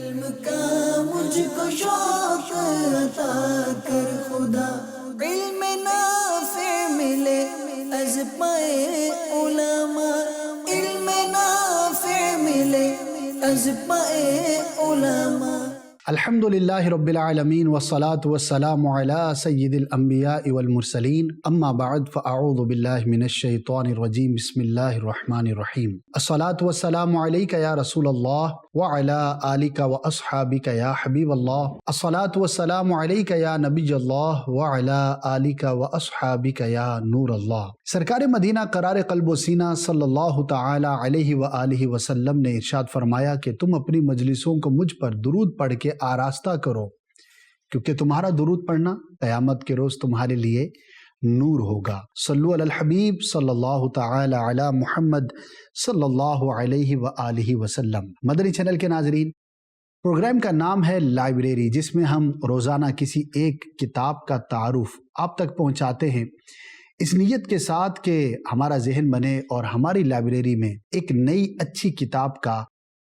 علم کا مجھ کو شوق عطا کر خدا، علم نافع ملے از پائے علماء، علم نافع ملے از پائے علماء۔ الحمدللہ رب العالمین والصلاة والسلام علی سید الانبیاء والمرسلین، اما بعد فاعوذ باللہ من الشیطان الرجیم، بسم اللہ الرحمن الرحیم۔ الصلاة والسلام علیک یا رسول اللہ وعلی آلک واصحابک یا حبیب اللہ، الصلاة والسلام علیک یا نبی اللہ وعلی آلک واصحابک یا نور اللہ۔ سرکار مدینہ قرار قلب و سینہ صلی اللہ تعالی علیہ وآلہ وسلم نے ارشاد فرمایا کہ تم اپنی مجلسوں کو مجھ پر درود پڑھ کے آراستہ کرو، کیونکہ تمہارا درود پڑھنا قیامت کے روز تمہارے لیے نور ہوگا۔ صلو علی الحبیب صلی اللہ تعالی علی محمد صلی اللہ علیہ وآلہ وسلم۔ مدنی چینل کے ناظرین، پروگرام کا نام ہے لائبریری، جس میں ہم روزانہ کسی ایک کتاب کا تعارف آپ تک پہنچاتے ہیں، اس نیت کے ساتھ کہ ہمارا ذہن بنے اور ہماری لائبریری میں ایک نئی اچھی کتاب کا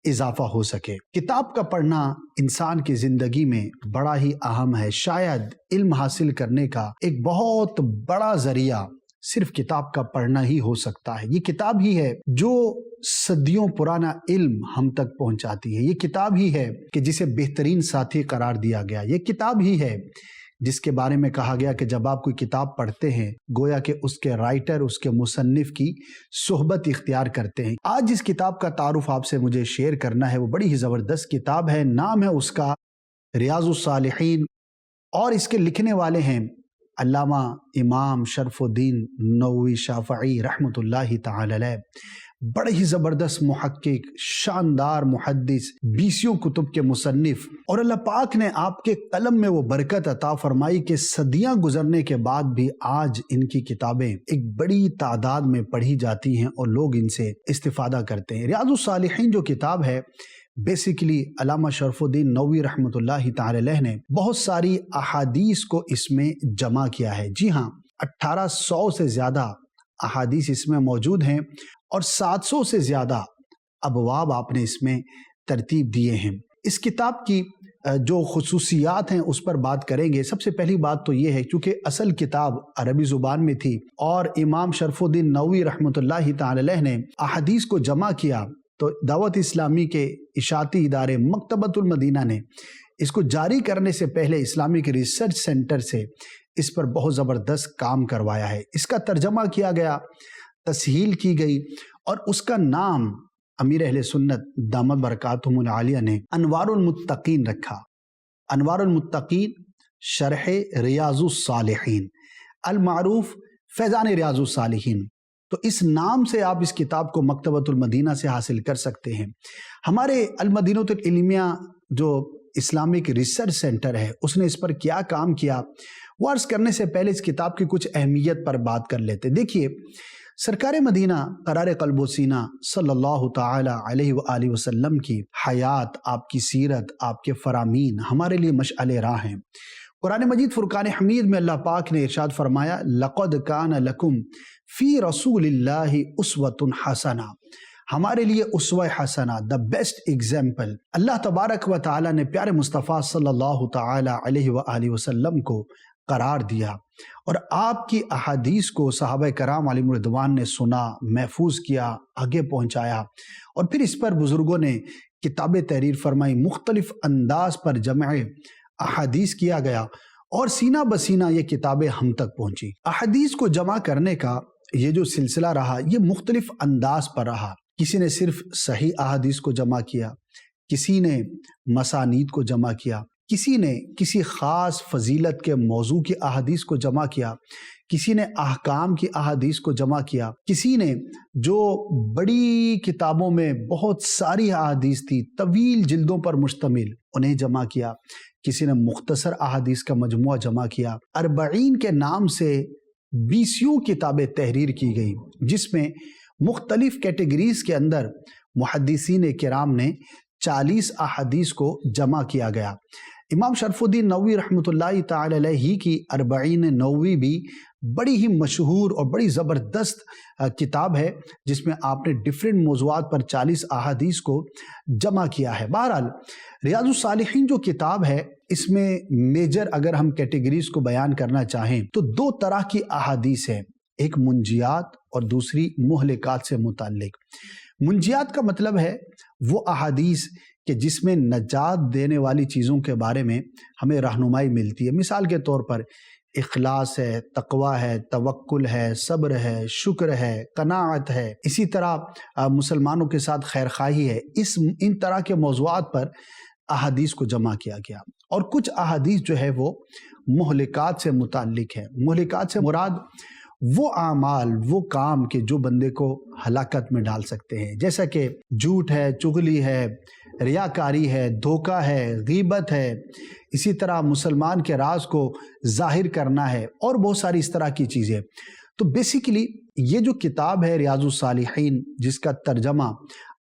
اضافہ ہو سکے۔ کتاب کا پڑھنا انسان کی زندگی میں بڑا ہی اہم ہے۔ شاید علم حاصل کرنے کا ایک بہت بڑا ذریعہ صرف کتاب کا پڑھنا ہی ہو سکتا ہے۔ یہ کتاب ہی ہے جو صدیوں پرانا علم ہم تک پہنچاتی ہے۔ یہ کتاب ہی ہے کہ جسے بہترین ساتھی قرار دیا گیا۔ یہ کتاب ہی ہے جس کے بارے میں کہا گیا کہ جب آپ کوئی کتاب پڑھتے ہیں گویا کہ اس کے رائٹر، اس کے مصنف کی صحبت اختیار کرتے ہیں۔ آج جس کتاب کا تعارف آپ سے مجھے شیئر کرنا ہے وہ بڑی ہی زبردست کتاب ہے۔ نام ہے اس کا ریاض الصالحین، اور اس کے لکھنے والے ہیں علامہ امام شرف الدین نووی شافعی رحمۃ اللہ تعالی علیہ۔ بڑے ہی زبردست محقق، شاندار محدث، 20 کتب کے مصنف، اور اللہ پاک نے آپ کے قلم میں وہ برکت عطا فرمائی کہ صدیاں گزرنے کے بعد بھی آج ان کی کتابیں ایک بڑی تعداد میں پڑھی جاتی ہیں اور لوگ ان سے استفادہ کرتے ہیں۔ ریاض الصالحین جو کتاب ہے، بیسیکلی علامہ شرف الدین نووی رحمۃ اللہ تعالی علیہ نے بہت ساری احادیث کو اس میں جمع کیا ہے۔ جی ہاں، 1800 سے زیادہ احادیث اس میں موجود ہیں اور 700 سے زیادہ ابواب آپ نے اس میں ترتیب دیے ہیں۔ اس کتاب کی جو خصوصیات ہیں اس پر بات کریں گے۔ سب سے پہلی بات تو یہ ہے چونکہ اصل کتاب عربی زبان میں تھی اور امام شرف الدین نووی رحمۃ اللہ تعالی علیہ نے احادیث کو جمع کیا، تو دعوت اسلامی کے اشاعتی ادارے مکتبۃ المدینہ نے اس کو جاری کرنے سے پہلے اسلامک ریسرچ سینٹر سے اس پر بہت زبردست کام کروایا ہے۔ اس کا ترجمہ کیا گیا، تسہیل کی گئی، اور اس کا نام امیر اہل سنت دامت برکاتہم العالیہ نے انوار المتقین رکھا۔ انوار المتقین شرح ریاض الصالحین، المعروف فیضان ریاض الصالحین۔ تو اس نام سے آپ اس کتاب کو مکتبۃ المدینہ سے حاصل کر سکتے ہیں۔ ہمارے المدینۃ العلمیہ جو اسلامک ریسرچ سینٹر ہے، اس نے اس پر کیا کام کیا، وہ عرض کرنے سے پہلے اس کتاب کی کچھ اہمیت پر بات کر لیتے۔ دیکھیے، سرکار مدینہ قرار قلب و سینہ صلی اللہ تعالی علیہ وآلہ وسلم کی حیات، آپ کی سیرت، آپ کے فرامین ہمارے لیے مشعل راہ ہیں۔ قرآن مجید فرقان حمید میں اللہ پاک نے ارشاد فرمایا، لَقَدْ كَانَ لَكُمْ فِي رَسُولِ اللَّهِ أُسْوَةٌ حَسَنَةٌ، ہمارے لیے اسوہ حسنہ، دا بیسٹ ایگزامپل اللہ تبارک و تعالی نے پیارے مصطفیٰ صلی اللہ تعالی علیہ وآلہ وسلم کو قرار دیا، اور آپ کی احادیث کو صحابہ کرام علیہم رضوان نے سنا، محفوظ کیا، آگے پہنچایا، اور پھر اس پر بزرگوں نے کتابیں تحریر فرمائی، مختلف انداز پر جمع احادیث کیا گیا، اور سینہ بسینہ یہ کتابیں ہم تک پہنچی۔ احادیث کو جمع کرنے کا یہ جو سلسلہ رہا، یہ مختلف انداز پر رہا۔ کسی نے صرف صحیح احادیث کو جمع کیا، کسی نے مسانید کو جمع کیا، کسی نے کسی خاص فضیلت کے موضوع کی احادیث کو جمع کیا، کسی نے احکام کی احادیث کو جمع کیا، کسی نے جو بڑی کتابوں میں بہت ساری احادیث تھی، طویل جلدوں پر مشتمل، انہیں جمع کیا، کسی نے مختصر احادیث کا مجموعہ جمع کیا۔ 40 کے نام سے 20 کتابیں تحریر کی گئی، جس میں مختلف کیٹیگریز کے اندر محدثین کرام نے 40 احادیث کو جمع کیا گیا۔ امام شرف الدین نووی رحمۃ اللہ تعالی علیہ کی اربعین نووی بھی بڑی ہی مشہور اور بڑی زبردست کتاب ہے، جس میں آپ نے ڈیفرنٹ موضوعات پر 40 احادیث کو جمع کیا ہے۔ بہرحال ریاض الصالحین جو کتاب ہے، اس میں میجر اگر ہم کیٹیگریز کو بیان کرنا چاہیں تو 2 طرح کی احادیث ہیں، ایک منجیات اور دوسری مہلکات سے متعلق۔ منجیات کا مطلب ہے وہ احادیث کہ جس میں نجات دینے والی چیزوں کے بارے میں ہمیں رہنمائی ملتی ہے، مثال کے طور پر اخلاص ہے، تقوی ہے، توکل ہے، صبر ہے، شکر ہے، قناعت ہے، اسی طرح مسلمانوں کے ساتھ خیرخواہی ہے۔ ان طرح کے موضوعات پر احادیث کو جمع کیا گیا، اور کچھ احادیث جو ہے وہ مہلکات سے متعلق ہے۔ مہلکات سے مراد وہ اعمال، وہ کام کہ جو بندے کو ہلاکت میں ڈال سکتے ہیں، جیسا کہ جھوٹ ہے، چغلی ہے، ریاکاری ہے، دھوکہ ہے، غیبت ہے، اسی طرح مسلمان کے راز کو ظاہر کرنا ہے، اور بہت ساری اس طرح کی چیزیں۔ تو بیسیکلی یہ جو کتاب ہے ریاض الصالحین، جس کا ترجمہ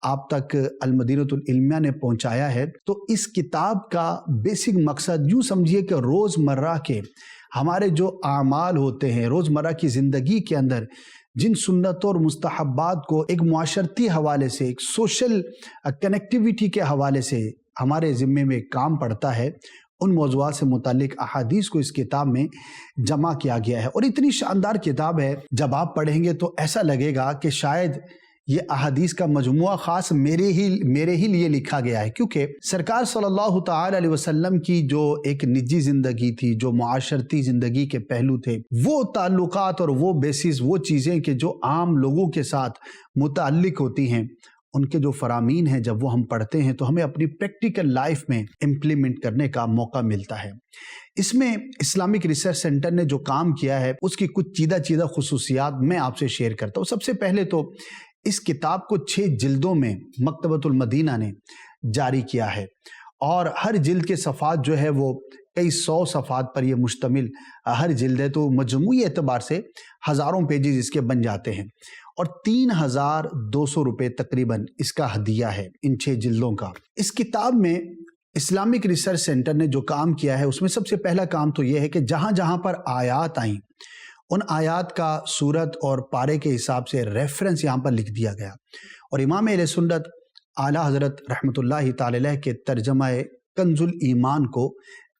آپ تک المدینۃ العلمیہ نے پہنچایا ہے، تو اس کتاب کا بیسک مقصد یوں سمجھیے کہ روزمرہ کے ہمارے جو اعمال ہوتے ہیں، روزمرہ کی زندگی کے اندر جن سنتوں اور مستحبات کو ایک معاشرتی حوالے سے، ایک سوشل کنیکٹیویٹی کے حوالے سے ہمارے ذمے میں کام پڑتا ہے، ان موضوعات سے متعلق احادیث کو اس کتاب میں جمع کیا گیا ہے۔ اور اتنی شاندار کتاب ہے، جب آپ پڑھیں گے تو ایسا لگے گا کہ شاید یہ احادیث کا مجموعہ خاص میرے ہی لیے لکھا گیا ہے، کیونکہ سرکار صلی اللہ تعالی علیہ وسلم کی جو ایک نجی زندگی تھی، جو معاشرتی زندگی کے پہلو تھے، وہ تعلقات اور وہ بیسز، وہ چیزیں کہ جو عام لوگوں کے ساتھ متعلق ہوتی ہیں، ان کے جو فرامین ہیں، جب وہ ہم پڑھتے ہیں تو ہمیں اپنی پریکٹیکل لائف میں امپلیمنٹ کرنے کا موقع ملتا ہے۔ اس میں اسلامک ریسرچ سینٹر نے جو کام کیا ہے، اس کی کچھ چیدہ خصوصیات میں آپ سے شیئر کرتا ہوں۔ سب سے پہلے تو اس کتاب کو 6 جلدوں میں مکتبۃ المدینہ نے جاری کیا ہے، اور ہر جلد کے صفحات جو ہے وہ کئی 100 صفحات پر یہ مشتمل ہر جلد ہے، تو مجموعی اعتبار سے ہزاروں پیجز اس کے بن جاتے ہیں، اور 3200 روپے تقریباً اس کا ہدیہ ہے ان 6 جلدوں کا۔ اس کتاب میں اسلامک ریسرچ سینٹر نے جو کام کیا ہے، اس میں سب سے پہلا کام تو یہ ہے کہ جہاں جہاں پر آیات آئیں، ان آیات کا سورت اور پارے کے حساب سے ریفرنس یہاں پر لکھ دیا گیا، اور امام اہل سنت اعلیٰ حضرت رحمۃ اللہ تعالی علیہ کے ترجمہ کنز الایمان کو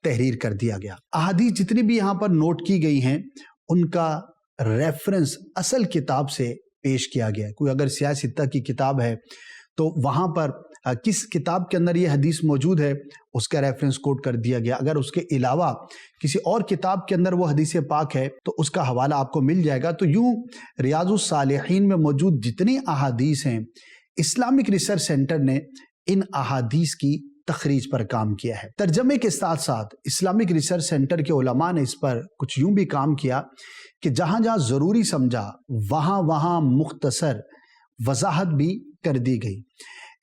تحریر کر دیا گیا۔ احادیث جتنی بھی یہاں پر نوٹ کی گئی ہیں، ان کا ریفرنس اصل کتاب سے پیش کیا گیا ہے۔ کوئی اگر سیاہ ستہ کی کتاب ہے تو وہاں پر کس کتاب کے اندر یہ حدیث موجود ہے، اس کا ریفرنس کوٹ کر دیا گیا۔ اگر اس کے علاوہ کسی اور کتاب کے اندر وہ حدیث پاک ہے تو اس کا حوالہ آپ کو مل جائے گا۔ تو یوں ریاض الصالحین میں موجود جتنی احادیث ہیں، اسلامک ریسرچ سینٹر نے ان احادیث کی تخریج پر کام کیا ہے۔ ترجمے کے ساتھ ساتھ اسلامک ریسرچ سینٹر کے علماء نے اس پر کچھ یوں بھی کام کیا کہ جہاں جہاں ضروری سمجھا وہاں مختصر وضاحت بھی کر دی گئی۔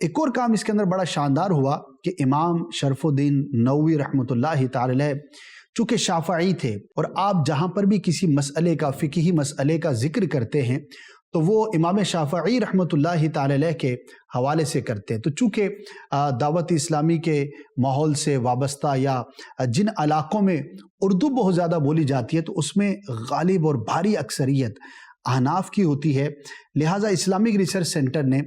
ایک اور کام اس کے اندر بڑا شاندار ہوا کہ امام شرف الدین نووی رحمۃ اللہ تعالی علیہ چونکہ شافعی تھے، اور آپ جہاں پر بھی کسی مسئلے کا، فقہی مسئلے کا ذکر کرتے ہیں تو وہ امام شافعی رحمۃ اللہ تعالی علیہ کے حوالے سے کرتے ہیں۔ تو چونکہ دعوت اسلامی کے ماحول سے وابستہ یا جن علاقوں میں اردو بہت زیادہ بولی جاتی ہے، تو اس میں غالب اور بھاری اکثریت احناف کی ہوتی ہے، لہٰذا اسلامک ریسرچ سینٹر نے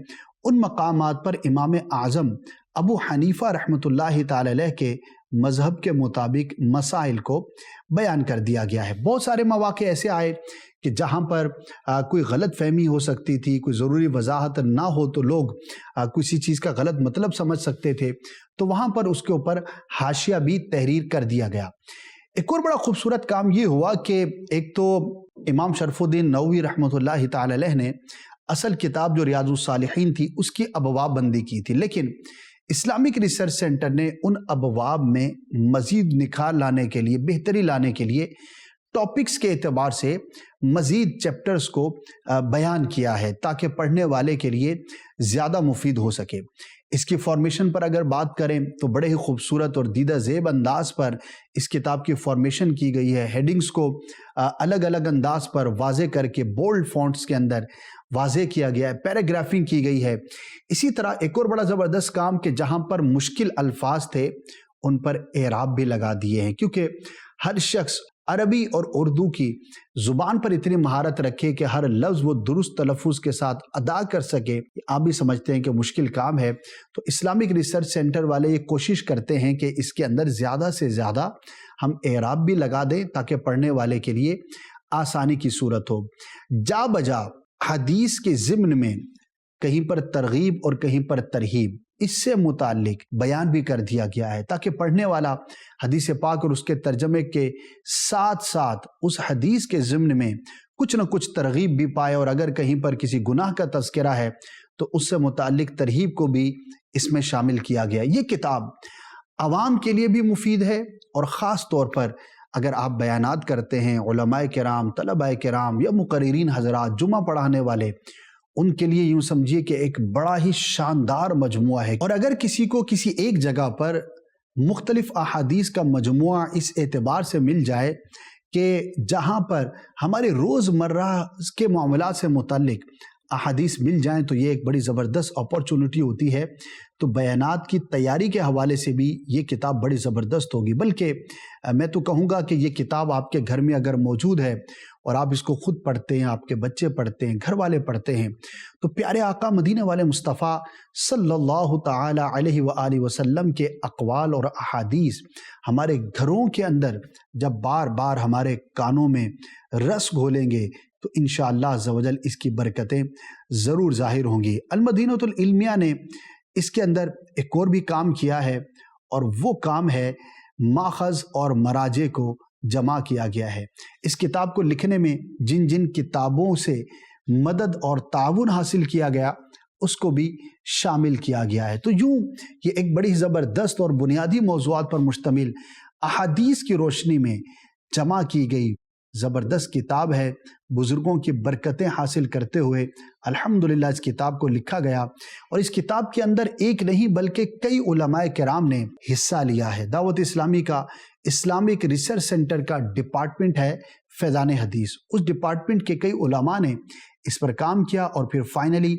ان مقامات پر امام اعظم ابو حنیفہ رحمۃ اللہ تعالی علیہ کے مذہب کے مطابق مسائل کو بیان کر دیا گیا ہے۔ بہت سارے مواقع ایسے آئے کہ جہاں پر کوئی غلط فہمی ہو سکتی تھی، کوئی ضروری وضاحت نہ ہو تو لوگ کسی چیز کا غلط مطلب سمجھ سکتے تھے، تو وہاں پر اس کے اوپر حاشیہ بھی تحریر کر دیا گیا۔ ایک اور بڑا خوبصورت کام یہ ہوا کہ ایک تو امام شرف الدین نووی رحمۃ اللہ تعالی علیہ نے اصل کتاب جو ریاض الصالحین تھی اس کی ابواب بندی کی تھی، لیکن اسلامک ریسرچ سینٹر نے ان ابواب میں مزید نکھار لانے کے لیے، بہتری لانے کے لیے ٹاپکس کے اعتبار سے مزید چیپٹرز کو بیان کیا ہے تاکہ پڑھنے والے کے لیے زیادہ مفید ہو سکے۔ اس کی فارمیشن پر اگر بات کریں تو بڑے ہی خوبصورت اور دیدہ زیب انداز پر اس کتاب کی فارمیشن کی گئی ہے۔ ہیڈنگز کو الگ الگ انداز پر واضح کر کے بولڈ فونٹس کے اندر واضح کیا گیا ہے، پیراگرافنگ کی گئی ہے۔ اسی طرح ایک اور بڑا زبردست کام کہ جہاں پر مشکل الفاظ تھے ان پر اعراب بھی لگا دیے ہیں، کیونکہ ہر شخص عربی اور اردو کی زبان پر اتنی مہارت رکھے کہ ہر لفظ وہ درست تلفظ کے ساتھ ادا کر سکے، آپ بھی سمجھتے ہیں کہ مشکل کام ہے۔ تو اسلامک ریسرچ سینٹر والے یہ کوشش کرتے ہیں کہ اس کے اندر زیادہ سے زیادہ ہم اعراب بھی لگا دیں تاکہ پڑھنے والے کے لیے آسانی کی صورت ہو۔ جا بجا حدیث کے ضمن میں کہیں پر ترغیب اور کہیں پر ترہیب اس سے متعلق بیان بھی کر دیا گیا ہے تاکہ پڑھنے والا حدیث پاک اور اس کے ترجمے کے ساتھ ساتھ اس حدیث کے ضمن میں کچھ نہ کچھ ترغیب بھی پائے، اور اگر کہیں پر کسی گناہ کا تذکرہ ہے تو اس سے متعلق ترہیب کو بھی اس میں شامل کیا گیا۔ یہ کتاب عوام کے لیے بھی مفید ہے، اور خاص طور پر اگر آپ بیانات کرتے ہیں، علماء کرام، طلباء کرام یا مقررین حضرات، جمعہ پڑھانے والے، ان کے لیے یوں سمجھیے کہ ایک بڑا ہی شاندار مجموعہ ہے۔ اور اگر کسی کو کسی ایک جگہ پر مختلف احادیث کا مجموعہ اس اعتبار سے مل جائے کہ جہاں پر ہمارے روزمرہ کے معاملات سے متعلق احادیث مل جائیں تو یہ ایک بڑی زبردست اپرچونٹی ہوتی ہے۔ تو بیانات کی تیاری کے حوالے سے بھی یہ کتاب بڑی زبردست ہوگی، بلکہ میں تو کہوں گا کہ یہ کتاب آپ کے گھر میں اگر موجود ہے اور آپ اس کو خود پڑھتے ہیں، آپ کے بچے پڑھتے ہیں، گھر والے پڑھتے ہیں، تو پیارے آقا مدینے والے مصطفیٰ صلی اللہ تعالی علیہ وآلہ وسلم کے اقوال اور احادیث ہمارے گھروں کے اندر جب بار بار ہمارے کانوں میں رس گھولیں گے تو انشاءاللہ عز و جل اس کی برکتیں ضرور ظاہر ہوں گی۔ المدینۃ العلمیہ نے اس کے اندر ایک اور بھی کام کیا ہے، اور وہ کام ہے ماخذ اور مراجع کو جمع کیا گیا ہے۔ اس کتاب کو لکھنے میں جن جن کتابوں سے مدد اور تعاون حاصل کیا گیا اس کو بھی شامل کیا گیا ہے۔ تو یوں یہ ایک بڑی زبردست اور بنیادی موضوعات پر مشتمل احادیث کی روشنی میں جمع کی گئی زبردست کتاب ہے۔ بزرگوں کی برکتیں حاصل کرتے ہوئے الحمدللہ اس کتاب کو لکھا گیا، اور اس کتاب کے اندر ایک نہیں بلکہ کئی علماء کرام نے حصہ لیا ہے۔ دعوت اسلامی کا اسلامک ریسرچ سینٹر کا ڈپارٹمنٹ ہے فیضان حدیث، اس ڈپارٹمنٹ کے کئی علماء نے اس پر کام کیا، اور پھر فائنلی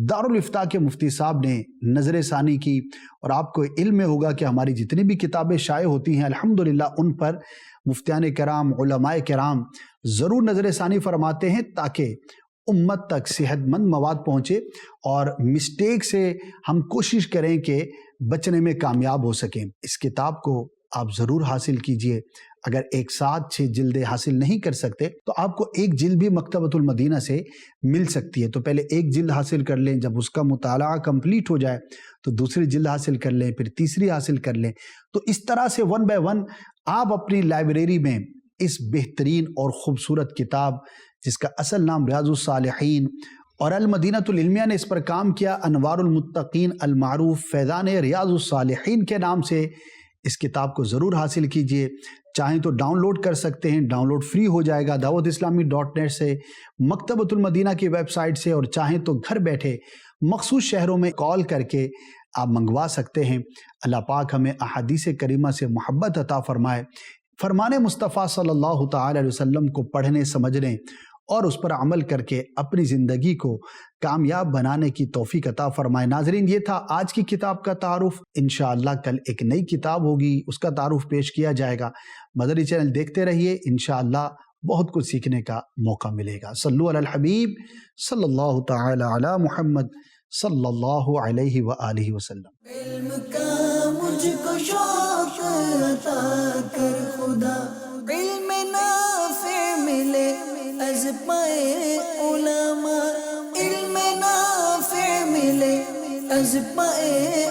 دارالافتاء کے مفتی صاحب نے نظر ثانی کی۔ اور آپ کو علم میں ہوگا کہ ہماری جتنی بھی کتابیں شائع ہوتی ہیں الحمدللہ ان پر مفتیان کرام، علماء کرام ضرور نظر ثانی فرماتے ہیں تاکہ امت تک صحت مند مواد پہنچے، اور مسٹیک سے ہم کوشش کریں کہ بچنے میں کامیاب ہو سکیں۔ اس کتاب کو آپ ضرور حاصل کیجئے۔ اگر ایک ساتھ 6 جلدیں حاصل نہیں کر سکتے تو آپ کو ایک جلد بھی مکتبۃ المدینہ سے مل سکتی ہے۔ تو پہلے ایک جلد حاصل کر لیں، جب اس کا مطالعہ کمپلیٹ ہو جائے تو دوسری جلد حاصل کر لیں، پھر تیسری حاصل کر لیں۔ تو اس طرح سے 1 بائی 1 آپ اپنی لائبریری میں اس بہترین اور خوبصورت کتاب جس کا اصل نام ریاض الصالحین، اور المدینۃ العلمیہ نے اس پر کام کیا انوار المتقین المعروف فیضان ریاض الصالحین کے نام سے، اس کتاب کو ضرور حاصل کیجئے۔ چاہیں تو ڈاؤن لوڈ کر سکتے ہیں، ڈاؤن لوڈ فری ہو جائے گا dawatIslami.net سے، مکتبۃ المدینہ کی ویب سائٹ سے، اور چاہیں تو گھر بیٹھے مخصوص شہروں میں کال کر کے آپ منگوا سکتے ہیں۔ اللہ پاک ہمیں احادیث کریمہ سے محبت عطا فرمائے، فرمان مصطفیٰ صلی اللہ تعالی علیہ وسلم کو پڑھنے، سمجھنے اور اس پر عمل کر کے اپنی زندگی کو کامیاب بنانے کی توفیق عطا فرمائے۔ ناظرین، یہ تھا آج کی کتاب کا تعارف۔ انشاءاللہ کل ایک نئی کتاب ہوگی، اس کا تعارف پیش کیا جائے گا۔ مدری چینل دیکھتے رہیے، انشاءاللہ بہت کچھ سیکھنے کا موقع ملے گا۔ صلو علی الحبیب صلی اللہ تعالی علی محمد صلی اللہ علیہ وآلہ وسلم۔ علم کا مجھ کو شوق عطا کر خدا، علم نافع ملے از پائے علماء، علم نافع ملے از پائے